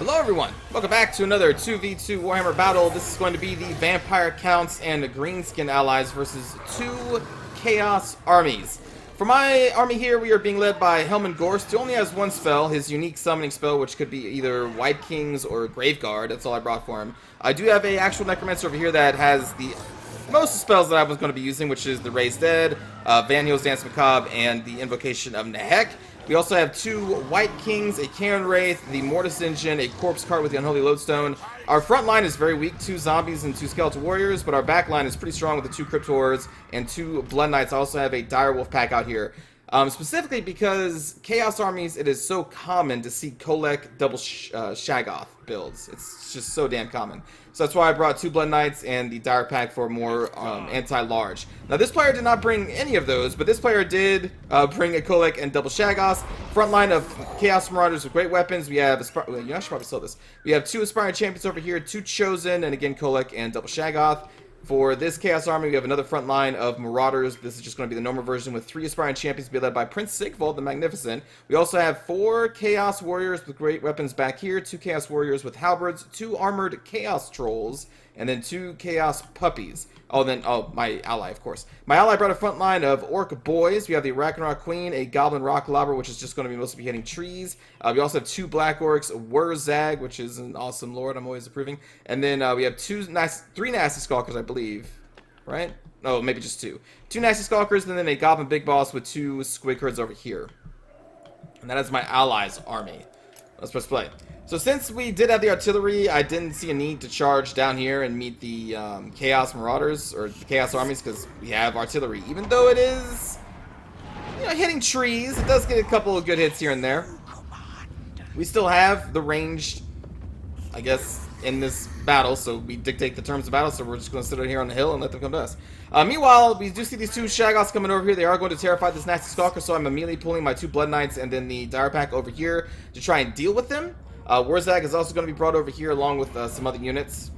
Hello everyone, welcome back to another 2v2 Warhammer battle. This is going to be the Vampire Counts and the Greenskin allies versus two Chaos armies. For my army here, we are being led by Ghorst, who only has one spell, his unique summoning spell, which could be either White Kings or Graveguard. That's all I brought for him. I do have a actual Necromancer over here that has the most spells that I was going to be using, which is the Raised Dead, Van Heel's Dance Macabre, and the Invocation of Nehek. We also have two White Kings, a Cairn Wraith, the Mortis Engine, a Corpse Cart with the Unholy Lodestone. Our front line is very weak, two Zombies and two Skeletal Warriors, but our back line is pretty strong with the two Crypt Horrors and two Blood Knights. I also have a Dire Wolf pack out here. Specifically because Chaos armies, it is so common to see Kolek double Shaggoth builds. It's just so damn common. So that's why I brought two Blood Knights and the Dire pack for more anti-large. Now this player did not bring any of those, but this player did bring a Kolek and double Shaggoth. Front line of Chaos Marauders with great weapons. We have, well, I should probably sell this. We have two Aspiring Champions over here, two Chosen, and again Kolek and double Shaggoth. For this Chaos army, we have another front line of Marauders. This is just going to be the normal version with three Aspiring Champions to be led by Prince Sigvald the Magnificent. We also have four Chaos Warriors with great weapons back here, two Chaos Warriors with halberds, two Armored Chaos Trolls, and then two Chaos Puppies. Oh, my ally, of course. My ally brought a front line of Orc Boys. We have the Ragnarok Queen, a Goblin Rock Lobber, which is just going to be mostly hitting trees. We also have two Black Orcs, Wurzag, which is an awesome lord I'm always approving. And then we have three Nasty Skulkers, I believe. Right? Oh, maybe just two. Two Nasty Skulkers, and then a Goblin Big Boss with two Squig Herds over here. And that is my allies' army. Let's press play. So since we did have the artillery, I didn't see a need to charge down here and meet the Chaos Marauders, or the Chaos armies, because we have artillery. Even though it is, you know, hitting trees, it does get a couple of good hits here and there. We still have the ranged, I guess, in this battle, so we dictate the terms of battle, so we're just going to sit out here on the hill and let them come to us. Meanwhile, we do see these two Shaggoths coming over here. They are going to terrify this Nasty Stalker, so I'm immediately pulling my two Blood Knights and then the Dire Pack over here to try and deal with them. Wurzag is also going to be brought over here along with some other units.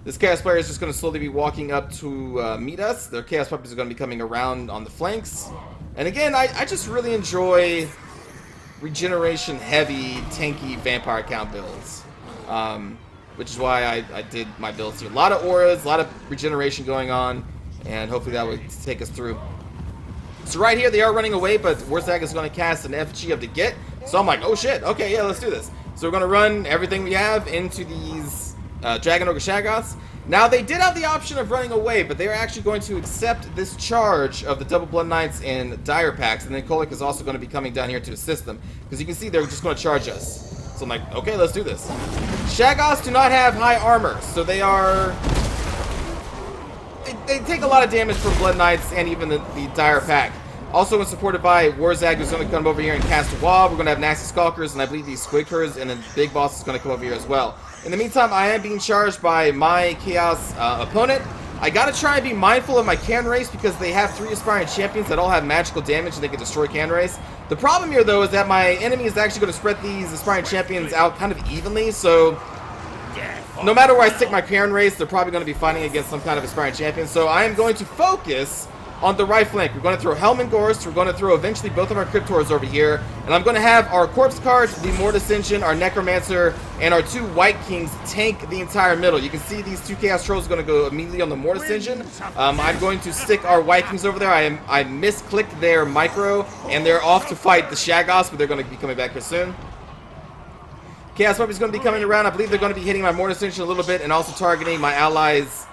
This Chaos player is just going to slowly be walking up to meet us. Their Chaos Puppies are going to be coming around on the flanks. And again, I just really enjoy regeneration heavy, tanky Vampire Count builds. Which is why I did my builds here. A lot of auras, a lot of regeneration going on, and hopefully that would take us through. So right here, they are running away, but Wurzag is going to cast an FG of the Get. So I'm like, oh shit, okay, yeah, let's do this. So we're going to run everything we have into these Dragon Ogre Shaggoths. Now, they did have the option of running away, but they are actually going to accept this charge of the double Blood Knights and Dire Packs, and then Kolek is also going to be coming down here to assist them. Because you can see they're just going to charge us. So I'm like, okay, let's do this. Shaggoths do not have high armor, so they are... They take a lot of damage from Blood Knights and even the Dire Pack. Also, when supported by Wurzag, who's going to come over here and cast a wall. We're going to have Nasty Skulkers, and I believe these Squig Herds, and then Big Boss is going to come over here as well. In the meantime, I am being charged by my Chaos opponent. I got to try and be mindful of my Cairn Wraiths because they have three Aspiring Champions that all have magical damage and they can destroy Cairn Wraiths. The problem here, though, is that my enemy is actually going to spread these Aspiring Champions out kind of evenly, so no matter where I stick my Cairn Wraiths, they're probably going to be fighting against some kind of Aspiring Champion. So I am going to focus on the right flank. We're going to throw Ghorst. We're going to throw eventually both of our Crypt Horrors over here. And I'm going to have our Corpse Cart, the Mortis Engine, our Necromancer, and our two White Kings tank the entire middle. You can see these two Chaos Trolls are going to go immediately on the Mortis Engine. I'm going to stick our White Kings over there. I misclicked their micro, and they're off to fight the Shaggoths, but they're going to be coming back here soon. Chaos Puppy is going to be coming around. I believe they're going to be hitting my Mortis Engine a little bit and also targeting my allies'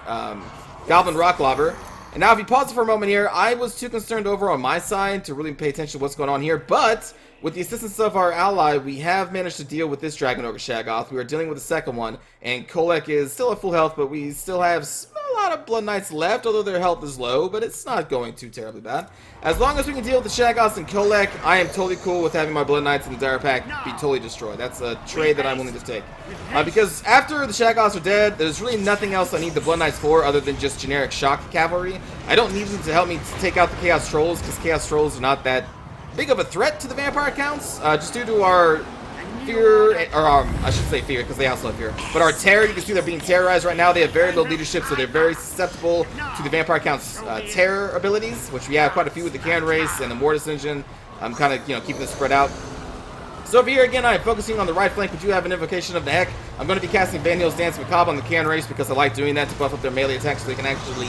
Goblin Rock Lobber. And now if you pause it for a moment here, I was too concerned over on my side to really pay attention to what's going on here, but with the assistance of our ally, we have managed to deal with this Dragon Ogre Shaggoth. We are dealing with the second one, and Kolek is still at full health, but we still have a lot of Blood Knights left, although their health is low, but it's not going too terribly bad. As long as we can deal with the Shaggoths and Kolek, I am totally cool with having my Blood Knights and the Dire Pack be totally destroyed. That's a trade that I'm willing to take. Because after the Shaggoths are dead, there's really nothing else I need the Blood Knights for other than just generic shock cavalry. I don't need them to help me take out the Chaos Trolls, because Chaos Trolls are not that big of a threat to the Vampire Counts, just due to our fear, or I should say fear, because they also have fear. But our terror, you can see they're being terrorized right now. They have very low leadership, so they're very susceptible to the Vampire Count's terror abilities, which we have quite a few with the Cairn Wraiths and the Mortis Engine. I'm kind of, keeping this spread out. So over here again, I am focusing on the right flank. We do have an invocation of the heck. I'm going to be casting Van Heel's Dance Macabre on the Can Race because I like doing that to buff up their melee attacks so they can actually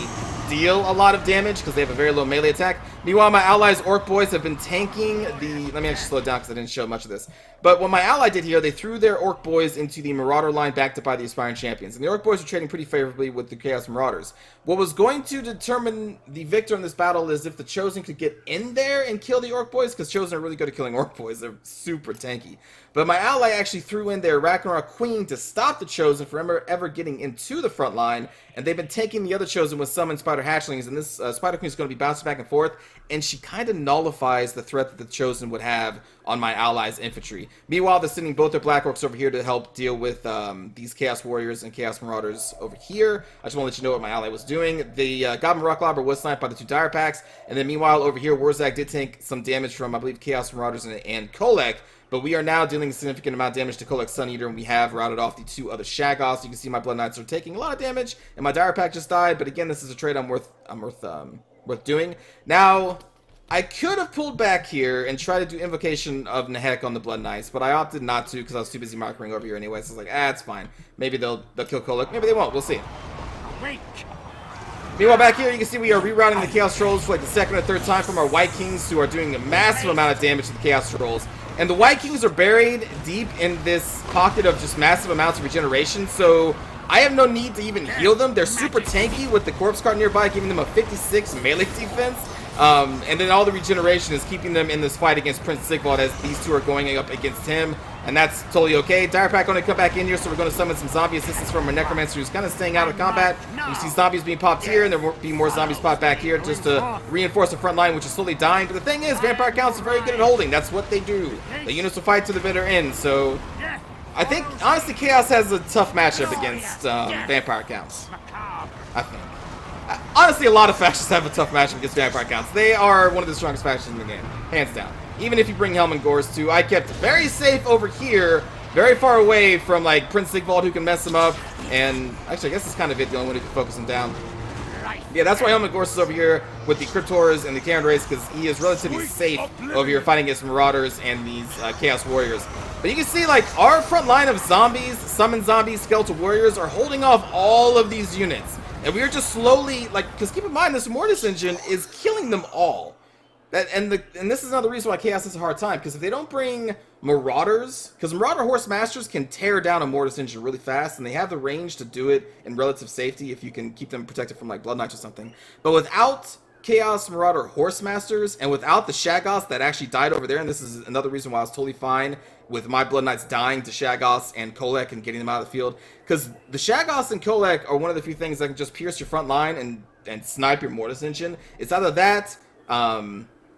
deal a lot of damage because they have a very low melee attack. Meanwhile, my allies, Orc Boys, have been tanking the... Let me actually slow it down because I didn't show much of this. But what my ally did here, they threw their Orc Boys into the Marauder line backed up by the Aspiring Champions. And the Orc Boys are trading pretty favorably with the Chaos Marauders. What was going to determine the victor in this battle is if the Chosen could get in there and kill the Orc Boys, because Chosen are really good at killing Orc Boys. They're super tanky. But my ally actually threw in their Ragnarok Queen to stop the Chosen from ever getting into the front line, and they've been taking the other Chosen with summoned Spider Hatchlings, and this Spider Queen is going to be bouncing back and forth, and she kind of nullifies the threat that the Chosen would have on my allies' infantry. Meanwhile, they're sending both their Black Orcs over here to help deal with these Chaos Warriors and Chaos Marauders over here. I just want to let you know what my ally was doing. The Goblin Rocklobber was sniped by the 2 Dire Packs, and then meanwhile over here, Warzak did take some damage from, I believe, Chaos Marauders and Kolek. But we are now dealing a significant amount of damage to Kolek's Sun Eater, and we have routed off the 2 other Shaggoths. You can see my Blood Knights are taking a lot of damage, and my Dire Pack just died. But again, this is a trade I'm worth doing. Now, I could have pulled back here and tried to do Invocation of Nehek on the Blood Knights, but I opted not to because I was too busy marking over here anyway. So I was like, it's fine. Maybe they'll kill Kolek. Maybe they won't. We'll see. Meanwhile, back here, you can see we are rerouting the Chaos Trolls for like the 2nd or 3rd time from our White Kings, who are doing a massive amount of damage to the Chaos Trolls. And the White Kings are buried deep in this pocket of just massive amounts of regeneration, so I have no need to even heal them. They're super tanky with the Corpse Cart nearby, giving them a 56 melee defense. And then all the regeneration is keeping them in this fight against Prince Sigvald as these 2 are going up against him. And that's totally okay. Dire Pack going to come back in here, so we're going to summon some zombie assistance from our Necromancer who's kind of staying out of combat. You see zombies being popped here, and there will be more zombies popped back here just to reinforce the front line, which is slowly dying. But the thing is, Vampire Counts are very good at holding. That's what they do. The units will fight to the bitter end, so I think, honestly, Chaos has a tough matchup against Vampire Counts. I think. Honestly, a lot of factions have a tough matchup against Vampire Counts. They are one of the strongest factions in the game, hands down. Even if you bring Helm and Ghorst too, I kept very safe over here, very far away from like Prince Sigvald who can mess him up. And actually, I guess it's kind of it, the only one who can focus him down. Yeah, that's why Helm and Ghorst is over here with the Cryptors and the Karen Race, because he is relatively safe over here fighting against Marauders and these Chaos Warriors. But you can see, like, our front line of zombies, Summon Zombies, Skeletal Warriors are holding off all of these units. And we are just slowly, like, because keep in mind, this Mortis engine is killing them all. And this is another reason why Chaos has a hard time, because if they don't bring Marauders, because Marauder Horse Masters can tear down a Mortis engine really fast, and they have the range to do it in relative safety if you can keep them protected from like Blood Knights or something. But without Chaos Marauder Horse Masters, and without the Shaggoths that actually died over there, and this is another reason why I was totally fine with my Blood Knights dying to Shaggoths and Kolek and getting them out of the field, because the Shaggoths and Kolek are one of the few things that can just pierce your front line and snipe your Mortis engine. It's either that,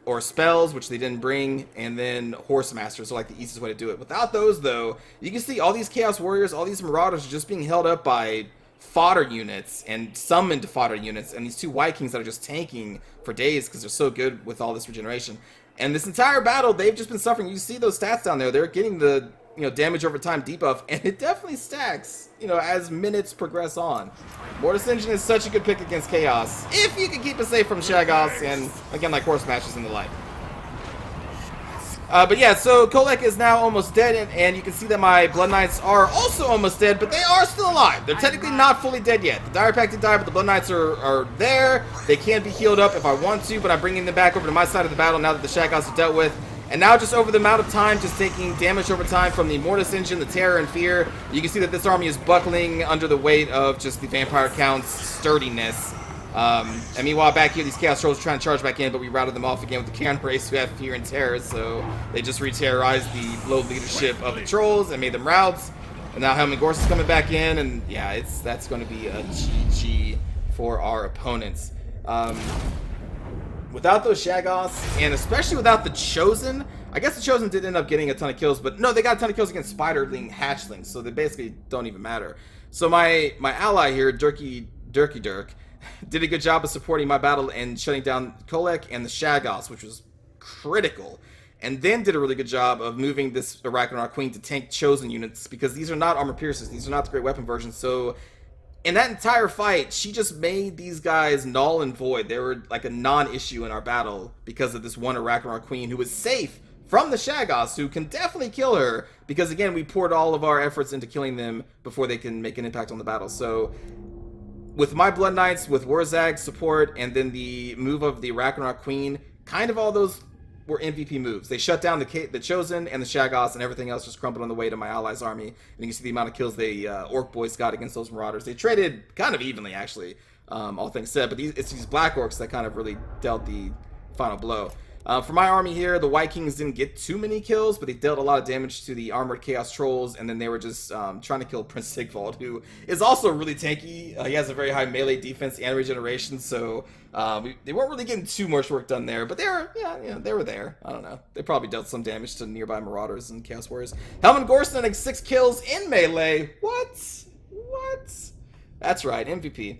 or spells, which they didn't bring, and then Horse Masters are like the easiest way to do it. Without those, though, you can see all these Chaos Warriors, all these Marauders are just being held up by fodder units and summoned fodder units, and these 2 White Kings that are just tanking for days because they're so good with all this regeneration. And this entire battle, they've just been suffering. You see those stats down there. They're getting the damage over time debuff, and it definitely stacks, as minutes progress on. Mortis Engine is such a good pick against Chaos, if you can keep it safe from Shaggoths and, again, like Horse Masters and the like. But yeah, so Kolek is now almost dead, and you can see that my Blood Knights are also almost dead, but they are still alive. They're technically not fully dead yet. The Dire Pack did die, but the Blood Knights are there. They can be healed up if I want to, but I'm bringing them back over to my side of the battle now that the Shaggoths are dealt with. And now just over the amount of time, just taking damage over time from the Mortis Engine, the Terror and Fear, you can see that this army is buckling under the weight of just the Vampire Count's sturdiness. And meanwhile, back here, these Chaos Trolls are trying to charge back in, but we routed them off again with the Karen Race, who have Fear and Terror, so they just re-terrorized the low leadership of the Trolls and made them routes. And now Helm and Ghorst is coming back in, and yeah, that's going to be a GG for our opponents. Without those Shaggoths, and especially without the Chosen, I guess the Chosen did end up getting a ton of kills, but no, they got a ton of kills against Spiderling Hatchlings, so they basically don't even matter. So my ally here, Dirk, did a good job of supporting my battle and shutting down Kolek and the Shaggoths, which was critical. And then did a really good job of moving this Ragnarok Queen to tank Chosen units, because these are not armor piercers, these are not the great weapon versions, so in that entire fight, she just made these guys null and void. They were like a non-issue in our battle because of this one Ragnarok Queen who was safe from the Shaggoths, who can definitely kill her, because again, we poured all of our efforts into killing them before they can make an impact on the battle. So with my Blood Knights, with Warzag's support, and then the move of the Ragnarok Queen, kind of all those were MVP moves. They shut down the Chosen and the Shaggoths, and everything else just crumbled on the way to my allies' army. And you can see the amount of kills the Orc boys got against those Marauders. They traded kind of evenly, actually, all things said. But it's these Black Orcs that kind of really dealt the final blow. For my army here, the White Kings didn't get too many kills, but they dealt a lot of damage to the armored Chaos Trolls, and then they were just trying to kill Prince Sigvald, who is also really tanky. He has a very high melee defense and regeneration, so they weren't really getting too much work done there, but they were, they were there. I don't know. They probably dealt some damage to nearby Marauders and Chaos Warriors. Helman Ghorst getting 6 kills in melee. What? That's right, MVP.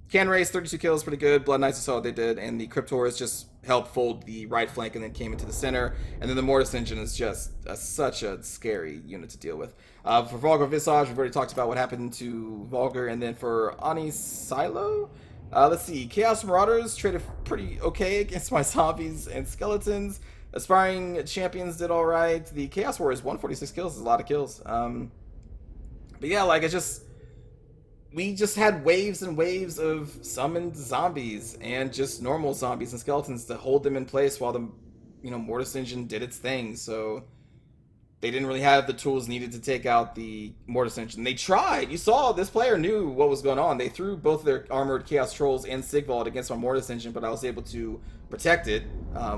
Can Race, 32 kills, pretty good. Blood Knights, I saw what they did, and the Cryptors just helped fold the right flank and then came into the center. And then the Mortis Engine is just such a scary unit to deal with. For Vulgar Visage, we've already talked about what happened to Vulgar, and then for Ani Silo, let's see, Chaos Marauders traded pretty okay against my zombies and skeletons. Aspiring Champions did alright. The Chaos Warriors, 146 kills is a lot of kills. But yeah, like, we just had waves and waves of summoned zombies and just normal zombies and skeletons to hold them in place while the, Mortis Engine did its thing. So they didn't really have the tools needed to take out the Mortis Engine. They tried. You saw this player knew what was going on. They threw both their armored Chaos Trolls and Sigvald against my Mortis Engine, but I was able to protect it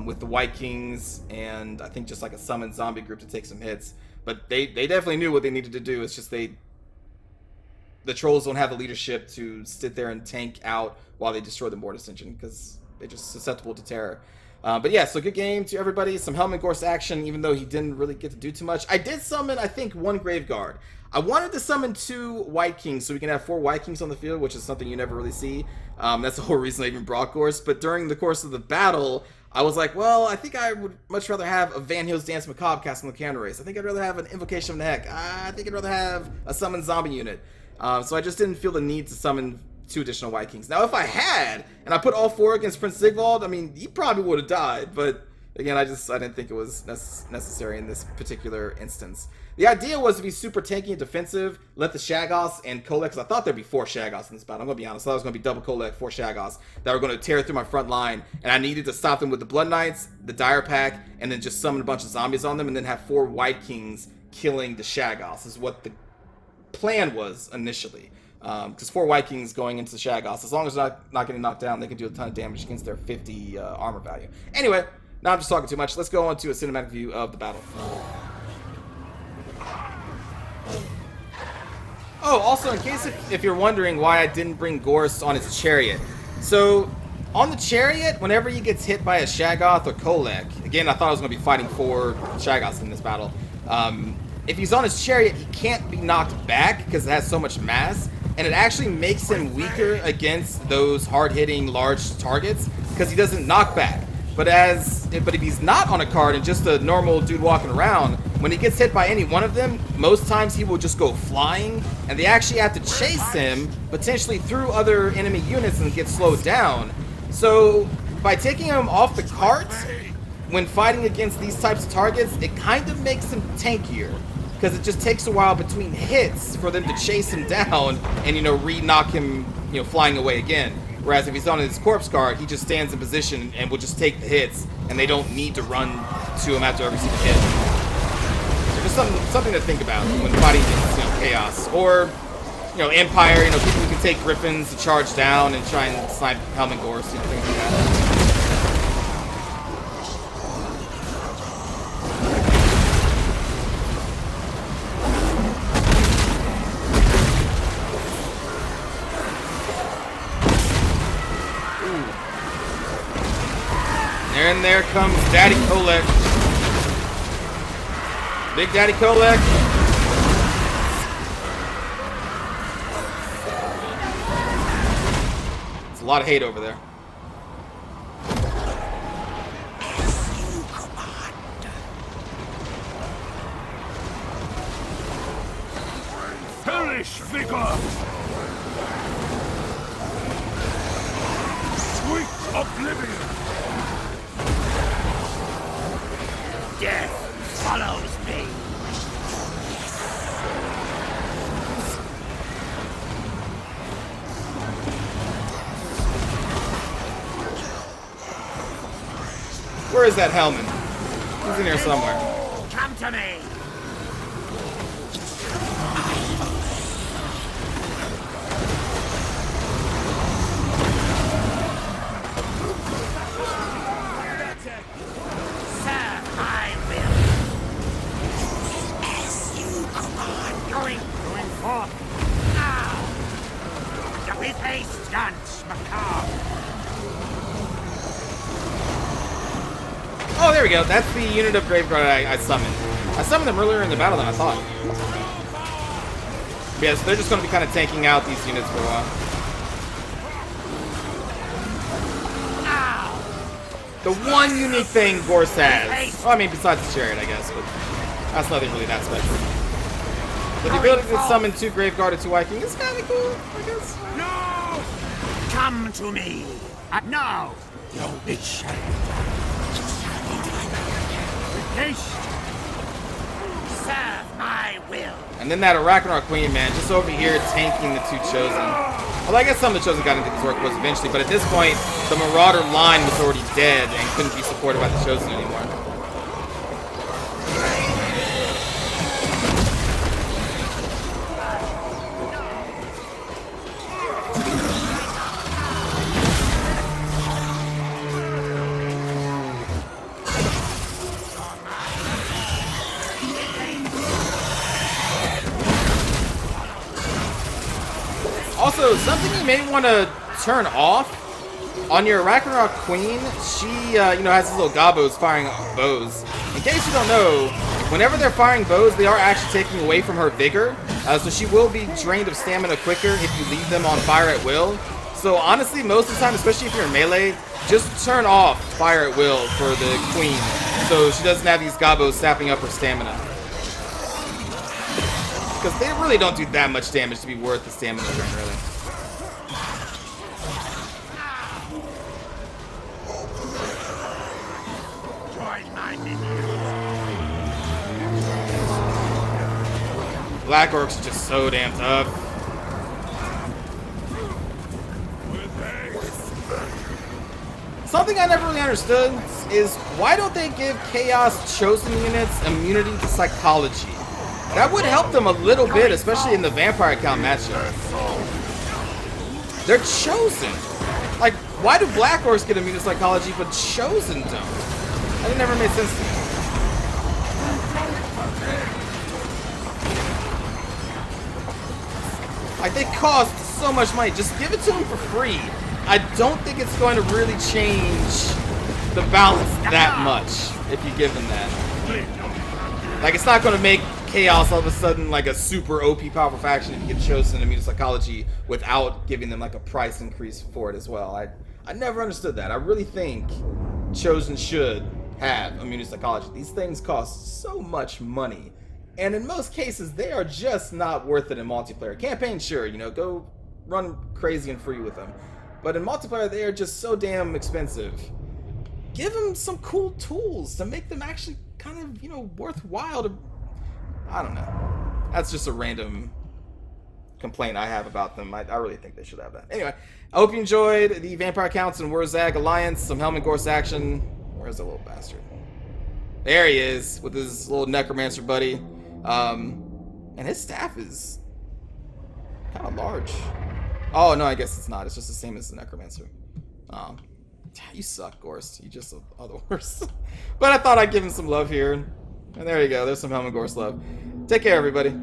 with the White Kings and I think just like a summoned zombie group to take some hits. But they definitely knew what they needed to do. It's just the Trolls don't have the leadership to sit there and tank out while they destroy the Mortis Engine, because they're just susceptible to terror. But yeah, so good game to everybody. Some Helman Ghorst action, even though he didn't really get to do too much. I did summon, I think, 1 Graveguard. I wanted to summon 2 White Kings so we can have 4 White Kings on the field, which is something you never really see. That's the whole reason I even brought Ghorst. But during the course of the battle, I was like, well, I think I would much rather have a Van Hill's Dance Macabre cast on the Cannon Race. I think I'd rather have an Invocation of the Heck. I think I'd rather have a summoned zombie unit. So I just didn't feel the need to summon 2 additional White Kings. Now, if I had, and I put all 4 against Prince Sigvald, I mean, he probably would have died. But again, I didn't think it was necessary in this particular instance. The idea was to be super tanky and defensive, let the Shaggoths and Kolek, because I thought there'd be 4 Shaggoths in this battle. I'm going to be honest. I thought it was going to be double Kolek, 4 Shaggoths that were going to tear through my front line. And I needed to stop them with the Blood Knights, the Dire Pack, and then just summon a bunch of zombies on them, and then have 4 White Kings killing the Shaggoths, is what the plan was initially. Because 4 White Kings going into the Shaggoths, as long as they're not getting knocked down, they can do a ton of damage against their 50 armor value. Anyway, now I'm just talking too much. Let's go on to a cinematic view of the battle. Oh, also, in case if you're wondering why I didn't bring Ghorst on his chariot. So, on the chariot, whenever he gets hit by a Shaggoth or Kolek, again, I thought I was going to be fighting 4 Shaggoths in this battle. If he's on his chariot, he can't be knocked back because it has so much mass, and it actually makes him weaker against those hard-hitting large targets because he doesn't knock back. But if he's not on a card and just a normal dude walking around, when he gets hit by any one of them, most times he will just go flying, and they actually have to chase him, potentially through other enemy units, and get slowed down. So by taking him off the cart, when fighting against these types of targets, it kind of makes him tankier, because it just takes a while between hits for them to chase him down and, re-knock him, flying away again. Whereas if he's on his corpse guard, he just stands in position and will just take the hits, and they don't need to run to him after every single hit. So just something to think about when fighting against, Chaos. Or, Empire, people who can take Griffins to charge down and try and snipe Helman Ghorst, things like that. And there comes Daddy Kolek. Big Daddy Kolek. It's a lot of hate over there. Hellish vigor! Sweet oblivion! Death follows me. Where is that Hellman? He's in here somewhere. Come to me. Serve my will. As you command. Going forth. Now. With haste, dance, macabre. Oh, there we go. That's the unit of Graveguard I summoned. I summoned them earlier in the battle than I thought. Yeah, so they're just going to be kind of tanking out these units for a while. The one unique thing Ghorst has. Well, I mean, besides the chariot, I guess, but that's nothing really that special. But the ability to summon 2 Graveguard and 2 Viking is kind of cool, I guess. No! Come to me. No! Your bitch. Haste. Serve my will. And then that Arachnar Queen, man, just over here tanking the 2 Chosen. Well, I guess some of the Chosen got into the Zork was eventually, but at this point, the Marauder line was already dead and couldn't be supported by the Chosen anymore. Also, something you may want to turn off on your Arachnar Queen. She, has these little gobos firing bows. In case you don't know, whenever they're firing bows, they are actually taking away from her vigor. So she will be drained of stamina quicker if you leave them on fire at will. So honestly, most of the time, especially if you're in melee, just turn off fire at will for the Queen, so she doesn't have these gobos sapping up her stamina. Because they really don't do that much damage to be worth the stamina drain, really. Join my minions. Black Orcs are just so damn tough. Something I never really understood is why don't they give Chaos Chosen units immunity to psychology? That would help them a little bit, especially in the Vampire Count matchup. They're Chosen. Like, why do Black Orcs get immune to psychology, but Chosen don't? That never made sense to me. Like, they cost so much money. Just give it to them for free. I don't think it's going to really change the balance that much if you give them that. Like, it's not going to make Chaos all of a sudden like a super OP powerful faction if you get Chosen immune to psychology without giving them like a price increase for it as well. I never understood that. I really think Chosen should have immune to psychology. These things cost so much money, and in most cases they are just not worth it in multiplayer. Campaign, sure, go run crazy and free with them, but in multiplayer they are just so damn expensive. Give them some cool tools to make them actually kind of worthwhile to, I don't know. That's just a random complaint I have about them. I really think they should have that. Anyway, I hope you enjoyed the Vampire Counts and Wurzag Alliance, some Helmet Ghorst action. Where's the little bastard? There he is, with his little Necromancer buddy. And his staff is kind of large. Oh, no, I guess it's not. It's just the same as the Necromancer. You suck, Ghorst. You just are the worst. But I thought I'd give him some love here. And there you go. There's some Helmet Ghorst love. Take care, everybody.